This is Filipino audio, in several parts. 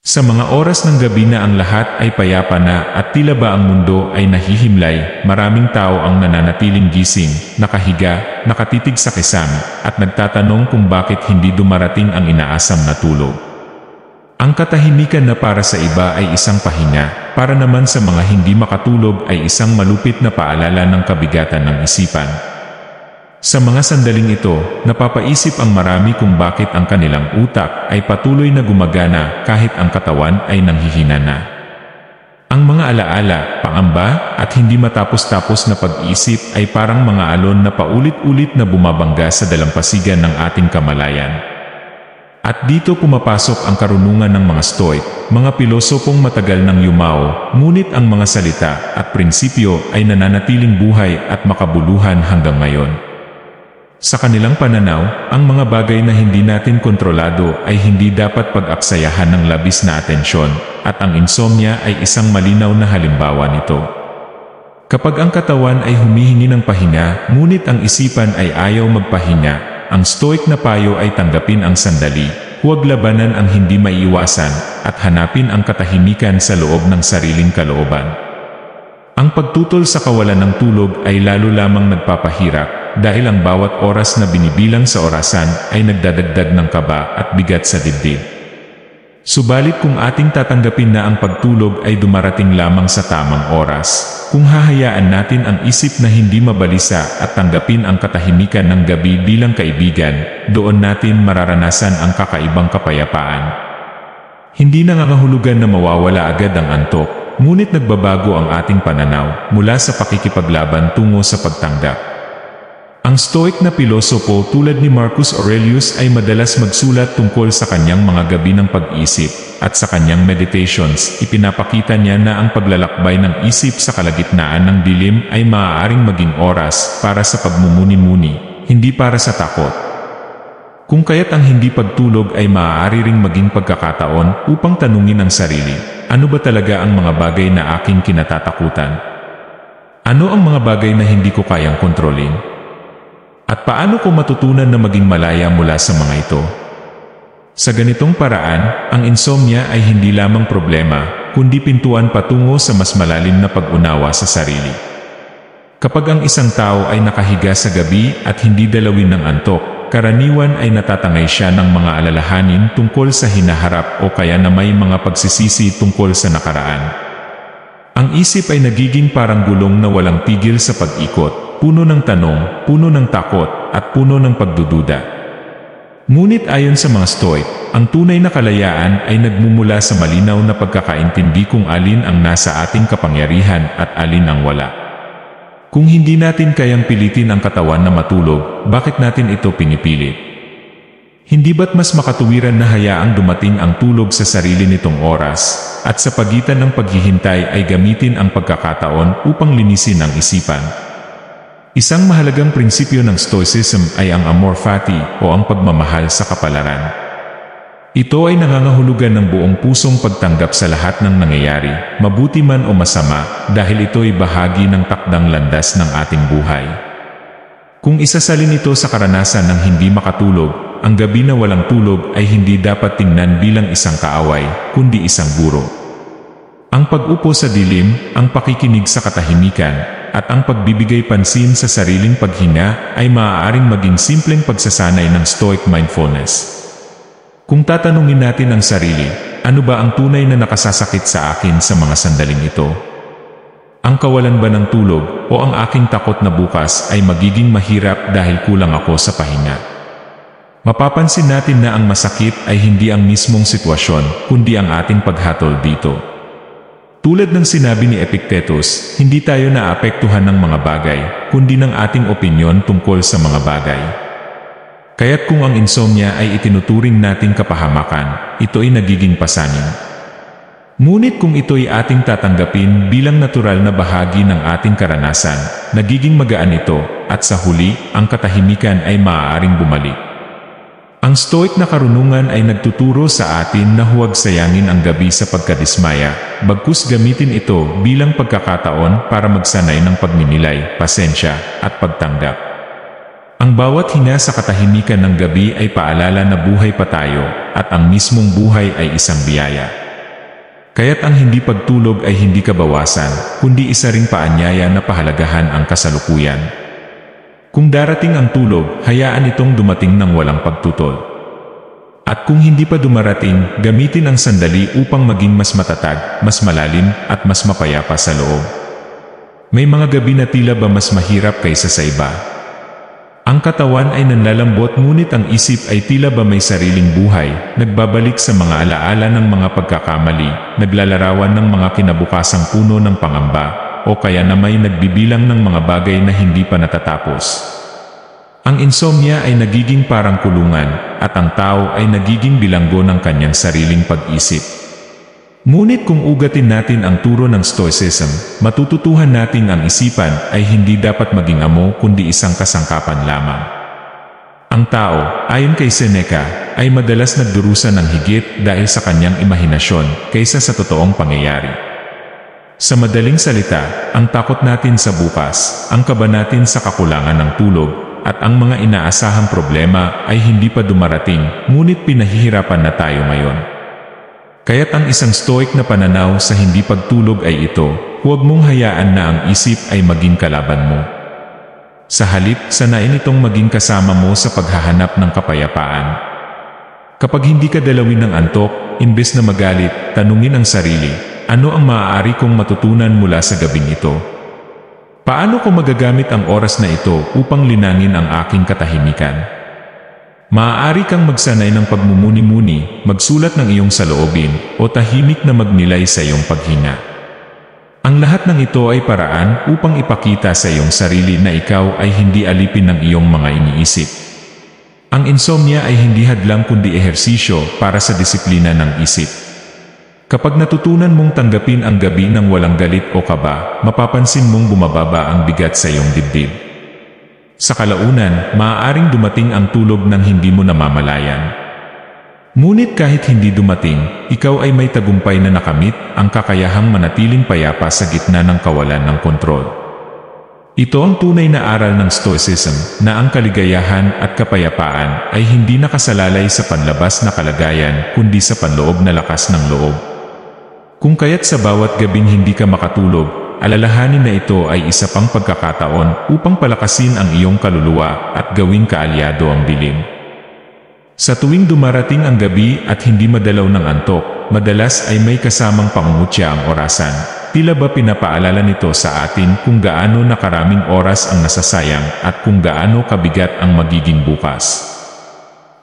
Sa mga oras ng gabi na ang lahat ay payapa na at tila ba ang mundo ay nahihimlay, maraming tao ang nananatiling gising, nakahiga, nakatitig sa kisame, at nagtatanong kung bakit hindi dumarating ang inaasam na tulog. Ang katahimikan na para sa iba ay isang pahinga, para naman sa mga hindi makatulog ay isang malupit na paalala ng kabigatan ng isipan. Sa mga sandaling ito, napapaisip ang marami kung bakit ang kanilang utak ay patuloy na gumagana kahit ang katawan ay nanghihina na. Ang mga alaala, pangamba, at hindi matapos-tapos na pag-iisip ay parang mga alon na paulit-ulit na bumabangga sa dalampasigan ng ating kamalayan. At dito pumapasok ang karunungan ng mga Stoic, mga pilosopong matagal nang yumao, ngunit ang mga salita at prinsipyo ay nananatiling buhay at makabuluhan hanggang ngayon. Sa kanilang pananaw, ang mga bagay na hindi natin kontrolado ay hindi dapat pag-aksayahan ng labis na atensyon, at ang insomnia ay isang malinaw na halimbawa nito. Kapag ang katawan ay humihingi ng pahinga, ngunit ang isipan ay ayaw magpahinga, ang Stoic na payo ay tanggapin ang sandali, huwag labanan ang hindi maiiwasan, at hanapin ang katahimikan sa loob ng sariling kalooban. Ang pagtutol sa kawalan ng tulog ay lalo lamang nagpapahirap, dahil ang bawat oras na binibilang sa orasan ay nagdadagdag ng kaba at bigat sa dibdib. Subalit kung ating tatanggapin na ang pagtulog ay dumarating lamang sa tamang oras, kung hahayaan natin ang isip na hindi mabalisa at tanggapin ang katahimikan ng gabi bilang kaibigan, doon natin mararanasan ang kakaibang kapayapaan. Hindi nangangahulugan na mawawala agad ang antok, ngunit nagbabago ang ating pananaw mula sa pakikipaglaban tungo sa pagtanggap. Ang Stoic na pilosopo tulad ni Marcus Aurelius ay madalas magsulat tungkol sa kanyang mga gabi ng pag-isip, at sa kanyang meditations, ipinapakita niya na ang paglalakbay ng isip sa kalagitnaan ng dilim ay maaaring maging oras para sa pagmumuni-muni, hindi para sa takot. Kung kaya't ang hindi pagtulog ay maaari ring maging pagkakataon upang tanungin ang sarili, ano ba talaga ang mga bagay na aking kinatatakutan? Ano ang mga bagay na hindi ko kayang kontrolin? At paano ko matutunan na maging malaya mula sa mga ito? Sa ganitong paraan, ang insomnia ay hindi lamang problema, kundi pintuan patungo sa mas malalim na pag-unawa sa sarili. Kapag ang isang tao ay nakahiga sa gabi at hindi dalawin ng antok, karaniwan ay natatangay siya ng mga alalahanin tungkol sa hinaharap o kaya na may mga pagsisisi tungkol sa nakaraan. Ang isip ay nagiging parang gulong na walang tigil sa pag-ikot, puno ng tanong, puno ng takot, at puno ng pagdududa. Ngunit ayon sa mga Stoic, ang tunay na kalayaan ay nagmumula sa malinaw na pagkakaintindi kung alin ang nasa ating kapangyarihan at alin ang wala. Kung hindi natin kayang pilitin ang katawan na matulog, bakit natin ito pinipilit? Hindi ba't mas makatuwiran na hayaang dumating ang tulog sa sarili nitong oras, at sa pagitan ng paghihintay ay gamitin ang pagkakataon upang linisin ang isipan? Isang mahalagang prinsipyo ng Stoicism ay ang amor fati o ang pagmamahal sa kapalaran. Ito ay nangangahulugan ng buong pusong pagtanggap sa lahat ng nangyayari, mabuti man o masama, dahil ito ay bahagi ng takdang landas ng ating buhay. Kung isasalin ito sa karanasan ng hindi makatulog, ang gabi na walang tulog ay hindi dapat tingnan bilang isang kaaway, kundi isang guro. Ang pag-upo sa dilim, ang pakikinig sa katahimikan, at ang pagbibigay pansin sa sariling paghinga ay maaaring maging simpleng pagsasanay ng Stoic mindfulness. Kung tatanungin natin ang sarili, ano ba ang tunay na nakasasakit sa akin sa mga sandaling ito? Ang kawalan ba ng tulog o ang aking takot na bukas ay magiging mahirap dahil kulang ako sa pahinga? Mapapansin natin na ang masakit ay hindi ang mismong sitwasyon, kundi ang ating paghatol dito. Tulad ng sinabi ni Epictetus, hindi tayo naapektuhan ng mga bagay, kundi ng ating opinyon tungkol sa mga bagay. Kaya't kung ang insomnia ay itinuturing nating kapahamakan, ito ay nagiging pasanin. Ngunit kung ito ay ating tatanggapin bilang natural na bahagi ng ating karanasan, nagiging magaan ito, at sa huli, ang katahimikan ay maaaring bumalik. Ang Stoic na karunungan ay nagtuturo sa atin na huwag sayangin ang gabi sa pagkadismaya, bagkus gamitin ito bilang pagkakataon para magsanay ng pagninilay, pasensya, at pagtanggap. Ang bawat hinga sa katahimikan ng gabi ay paalala na buhay pa tayo, at ang mismong buhay ay isang biyaya. Kaya't ang hindi pagtulog ay hindi kabawasan, kundi isa ring paanyaya na pahalagahan ang kasalukuyan. Kung darating ang tulog, hayaan itong dumating ng walang pagtutol. At kung hindi pa dumarating, gamitin ang sandali upang maging mas matatag, mas malalim, at mas mapayapa sa loob. May mga gabi na tila ba mas mahirap kaysa sa iba. Ang katawan ay nanlalambot ngunit ang isip ay tila ba may sariling buhay, nagbabalik sa mga alaala ng mga pagkakamali, naglalarawan ng mga kinabukasang puno ng pangamba, o kaya na may nagbibilang ng mga bagay na hindi pa natatapos. Ang insomnia ay nagiging parang kulungan, at ang tao ay nagiging bilanggo ng kanyang sariling pag-isip. Ngunit kung ugatin natin ang turo ng Stoicism, matututuhan natin ang isipan ay hindi dapat maging amo kundi isang kasangkapan lamang. Ang tao, ayon kay Seneca, ay madalas nagdurusa ng higit dahil sa kanyang imahinasyon kaysa sa totoong pangyayari. Sa madaling salita, ang takot natin sa bukas, ang kaba natin sa kakulangan ng tulog, at ang mga inaasahang problema ay hindi pa dumarating, ngunit pinahihirapan na tayo ngayon. Kaya't ang isang stoic na pananaw sa hindi pagtulog ay ito, huwag mong hayaan na ang isip ay maging kalaban mo. Sa halip, sanayin itong maging kasama mo sa paghahanap ng kapayapaan. Kapag hindi ka dalawin ng antok, imbes na magalit, tanungin ang sarili, ano ang maaari kong matutunan mula sa gabing ito? Paano ko magagamit ang oras na ito upang linangin ang aking katahimikan? Maaari kang magsanay ng pagmumuni-muni, magsulat ng iyong saloobin, o tahimik na magnilay sa iyong paghinga. Ang lahat ng ito ay paraan upang ipakita sa iyong sarili na ikaw ay hindi alipin ng iyong mga iniisip. Ang insomnia ay hindi hadlang kundi ehersisyo para sa disiplina ng isip. Kapag natutunan mong tanggapin ang gabi ng walang galit o kaba, mapapansin mong bumababa ang bigat sa iyong dibdib. Sa kalaunan, maaaring dumating ang tulog ng hindi mo namamalayan. Ngunit kahit hindi dumating, ikaw ay may tagumpay na nakamit, ang kakayahang manatiling payapa sa gitna ng kawalan ng kontrol. Ito ang tunay na aral ng Stoicism, na ang kaligayahan at kapayapaan ay hindi nakasalalay sa panlabas na kalagayan, kundi sa panloob na lakas ng loob. Kung kaya't sa bawat gabing hindi ka makatulog, alalahanin na ito ay isa pang pagkakataon upang palakasin ang iyong kaluluwa at gawing kaalyado ang dilim. Sa tuwing dumarating ang gabi at hindi madalaw ng antok, madalas ay may kasamang pangungutya ang orasan. Tila ba pinapaalala nito sa atin kung gaano nakaraming oras ang nasasayang at kung gaano kabigat ang magiging bukas.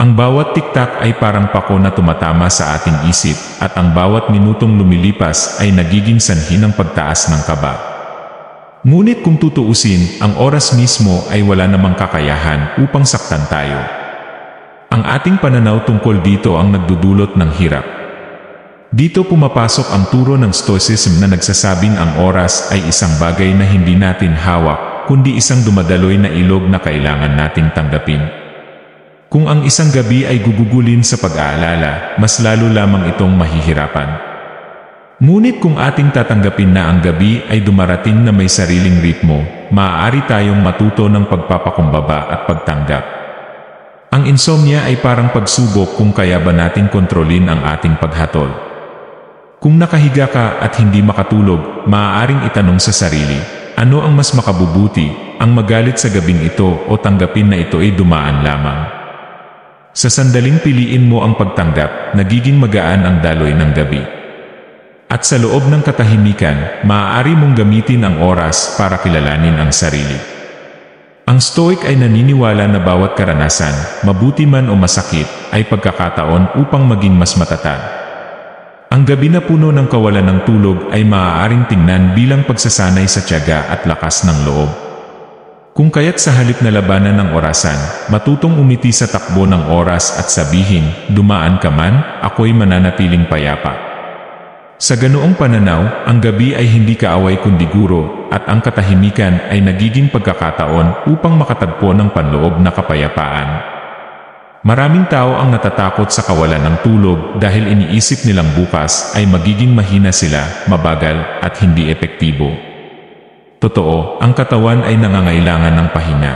Ang bawat tiktak ay parang pako na tumatama sa ating isip at ang bawat minutong lumilipas ay nagiging sanhi ng pagtaas ng kaba. Ngunit kung tutuusin, ang oras mismo ay wala namang kakayahan upang saktan tayo. Ang ating pananaw tungkol dito ang nagdudulot ng hirap. Dito pumapasok ang turo ng Stoicism na nagsasabing ang oras ay isang bagay na hindi natin hawak, kundi isang dumadaloy na ilog na kailangan nating tanggapin. Kung ang isang gabi ay gugugulin sa pag-aalala, mas lalo lamang itong mahihirapan. Ngunit kung ating tatanggapin na ang gabi ay dumarating na may sariling ritmo, maaari tayong matuto ng pagpapakumbaba at pagtanggap. Ang insomnia ay parang pagsubok kung kaya ba natin kontrolin ang ating paghatol. Kung nakahiga ka at hindi makatulog, maaaring itanong sa sarili, ano ang mas makabubuti, ang magalit sa gabing ito o tanggapin na ito ay dumaan lamang? Sa sandaling piliin mo ang pagtanggap, nagiging magaan ang daloy ng gabi. At sa loob ng katahimikan, maaari mong gamitin ang oras para kilalanin ang sarili. Ang Stoic ay naniniwala na bawat karanasan, mabuti man o masakit, ay pagkakataon upang maging mas matatag. Ang gabi na puno ng kawalan ng tulog ay maaaring tingnan bilang pagsasanay sa tiyaga at lakas ng loob. Kung kaya't sa halip na labanan ng orasan, matutong umiti sa takbo ng oras at sabihin, dumaan ka man, ako'y mananatiling payapa. Sa ganoong pananaw, ang gabi ay hindi kaaway kundi guro, at ang katahimikan ay nagiging pagkakataon upang makatagpo ng panloob na kapayapaan. Maraming tao ang natatakot sa kawalan ng tulog dahil iniisip nilang bukas ay magiging mahina sila, mabagal, at hindi epektibo. Totoo, ang katawan ay nangangailangan ng pahinga.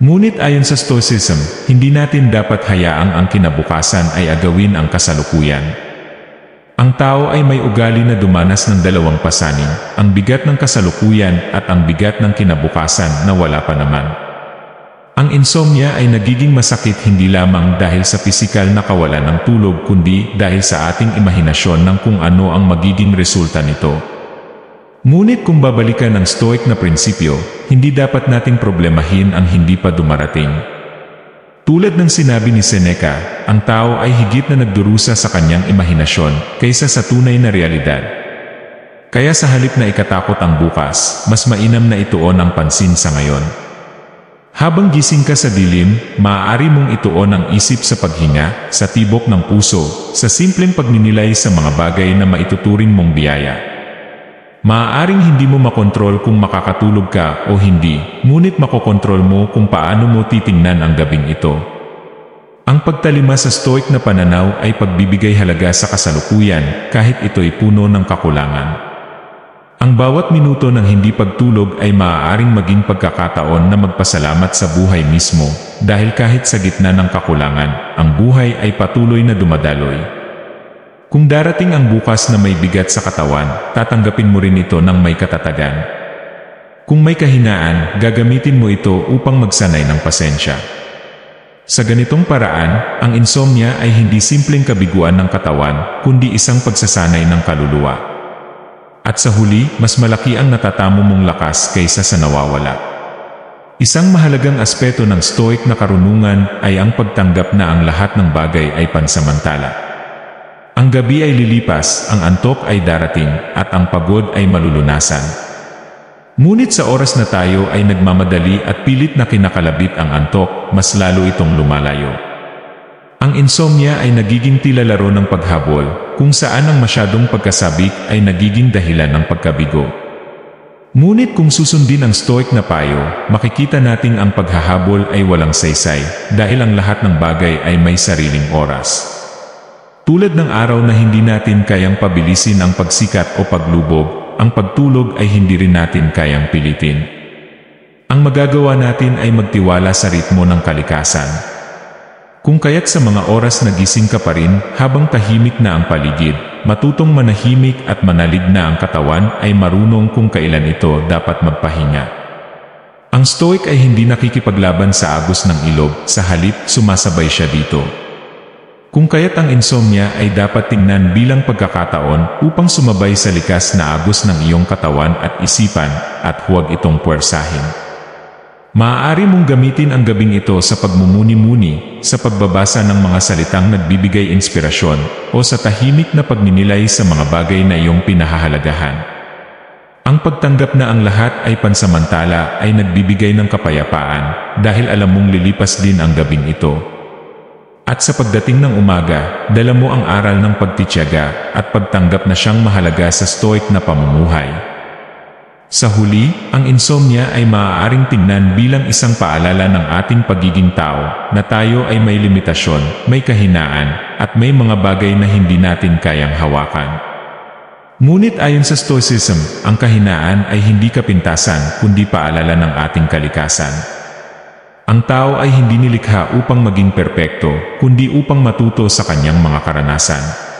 Ngunit ayon sa Stoicism, hindi natin dapat hayaang ang kinabukasan ay agawin ang kasalukuyan. Ang Ang tao ay may ugali na dumanas ng dalawang pasanin, ang bigat ng kasalukuyan at ang bigat ng kinabukasan na wala pa naman. Ang insomnia ay nagiging masakit hindi lamang dahil sa pisikal na kawalan ng tulog kundi dahil sa ating imahinasyon ng kung ano ang magiging resulta nito. Ngunit kung babalikan ang Stoic na prinsipyo, hindi dapat nating problemahin ang hindi pa dumarating. Tulad ng sinabi ni Seneca, ang tao ay higit na nagdurusa sa kanyang imahinasyon kaysa sa tunay na realidad. Kaya sa halip na ikatakot ang bukas, mas mainam na ituon ang pansin sa ngayon. Habang gising ka sa dilim, maaari mong ituon ang isip sa paghinga, sa tibok ng puso, sa simpleng pagninilay sa mga bagay na maituturing mong biyaya. Maaaring hindi mo makontrol kung makakatulog ka o hindi, ngunit makokontrol mo kung paano mo titingnan ang gabing ito. Ang pagtalima sa Stoic na pananaw ay pagbibigay halaga sa kasalukuyan kahit ito'y puno ng kakulangan. Ang bawat minuto ng hindi pagtulog ay maaaring maging pagkakataon na magpasalamat sa buhay mismo dahil kahit sa gitna ng kakulangan, ang buhay ay patuloy na dumadaloy. Kung darating ang bukas na may bigat sa katawan, tatanggapin mo rin ito ng may katatagan. Kung may kahinaan, gagamitin mo ito upang magsanay ng pasensya. Sa ganitong paraan, ang insomnia ay hindi simpleng kabiguan ng katawan, kundi isang pagsasanay ng kaluluwa. At sa huli, mas malaki ang natatamo mong lakas kaysa sa nawawala. Isang mahalagang aspeto ng Stoic na karunungan ay ang pagtanggap na ang lahat ng bagay ay pansamantala. Ang gabi ay lilipas, ang antok ay darating, at ang pagod ay malulunasan. Ngunit sa oras na tayo ay nagmamadali at pilit na kinakalabit ang antok, mas lalo itong lumalayo. Ang insomnia ay nagiging tila laro ng paghabol, kung saan ang masyadong pagkasabik ay nagiging dahilan ng pagkabigo. Ngunit kung susundin ang Stoic na payo, makikita nating ang paghahabol ay walang saysay, dahil ang lahat ng bagay ay may sariling oras. Tulad ng araw na hindi natin kayang pabilisin ang pagsikat o paglubog, ang pagtulog ay hindi rin natin kayang pilitin. Ang magagawa natin ay magtiwala sa ritmo ng kalikasan. Kung kaya't sa mga oras na gising ka pa rin habang tahimik na ang paligid, matutong manahimik at manalig na ang katawan ay marunong kung kailan ito dapat magpahinga. Ang Stoic ay hindi nakikipaglaban sa agos ng ilog, sa halip sumasabay siya dito. Kung kaya't ang insomnia ay dapat tingnan bilang pagkakataon upang sumabay sa likas na agos ng iyong katawan at isipan, at huwag itong puwersahin. Maaari mong gamitin ang gabing ito sa pagmumuni-muni, sa pagbabasa ng mga salitang nagbibigay inspirasyon, o sa tahimik na pagninilay sa mga bagay na iyong pinahahalagahan. Ang pagtanggap na ang lahat ay pansamantala ay nagbibigay ng kapayapaan, dahil alam mong lilipas din ang gabing ito. At sa pagdating ng umaga, dala mo ang aral ng pagtitiyaga at pagtanggap na siyang mahalaga sa Stoic na pamumuhay. Sa huli, ang insomnia ay maaaring tingnan bilang isang paalala ng ating pagiging tao, na tayo ay may limitasyon, may kahinaan, at may mga bagay na hindi natin kayang hawakan. Ngunit ayon sa Stoicism, ang kahinaan ay hindi kapintasan kundi paalala ng ating kalikasan. Ang tao ay hindi nilikha upang maging perpekto, kundi upang matuto sa kanyang mga karanasan.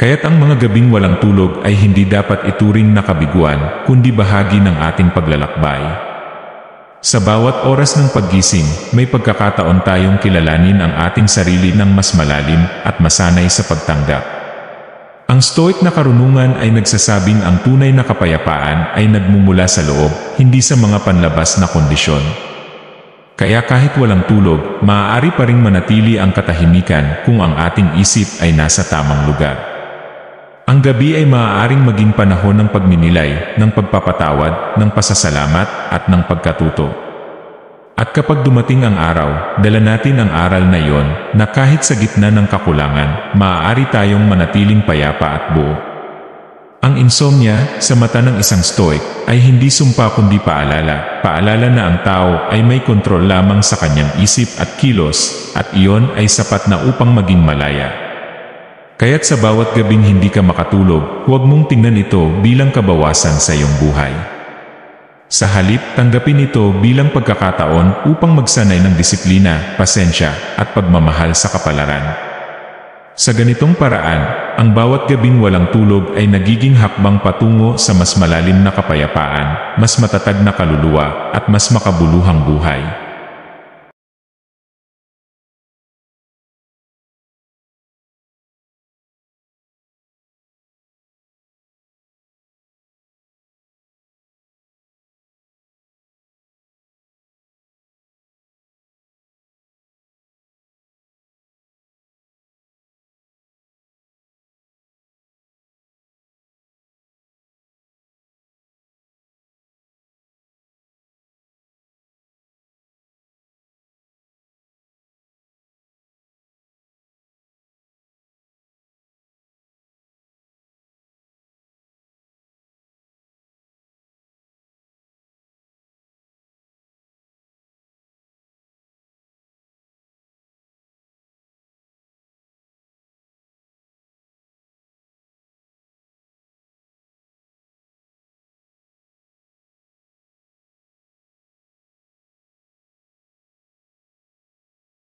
Kaya't ang mga gabing walang tulog ay hindi dapat ituring na kabiguan, kundi bahagi ng ating paglalakbay. Sa bawat oras ng paggising, may pagkakataon tayong kilalanin ang ating sarili ng mas malalim at masanay sa pagtanggap. Ang Stoic na karunungan ay nagsasabing ang tunay na kapayapaan ay nagmumula sa loob, hindi sa mga panlabas na kondisyon. Kaya kahit walang tulog, maaari pa ring manatili ang katahimikan kung ang ating isip ay nasa tamang lugar. Ang gabi ay maaaring maging panahon ng pagninilay, ng pagpapatawad, ng pasasalamat, at ng pagkatuto. At kapag dumating ang araw, dala natin ang aral na iyon, na kahit sa gitna ng kakulangan, maaari tayong manatiling payapa at buo. Ang insomnia, sa mata ng isang Stoic, ay hindi sumpa kundi paalala. Paalala na ang tao ay may kontrol lamang sa kanyang isip at kilos, at iyon ay sapat na upang maging malaya. Kaya't sa bawat gabing hindi ka makatulog, huwag mong tingnan ito bilang kabawasan sa iyong buhay. Sa halip, tanggapin ito bilang pagkakataon upang magsanay ng disiplina, pasensya, at pagmamahal sa kapalaran. Sa ganitong paraan, ang bawat gabing walang tulog ay nagiging hakbang patungo sa mas malalim na kapayapaan, mas matatag na kaluluwa, at mas makabuluhang buhay.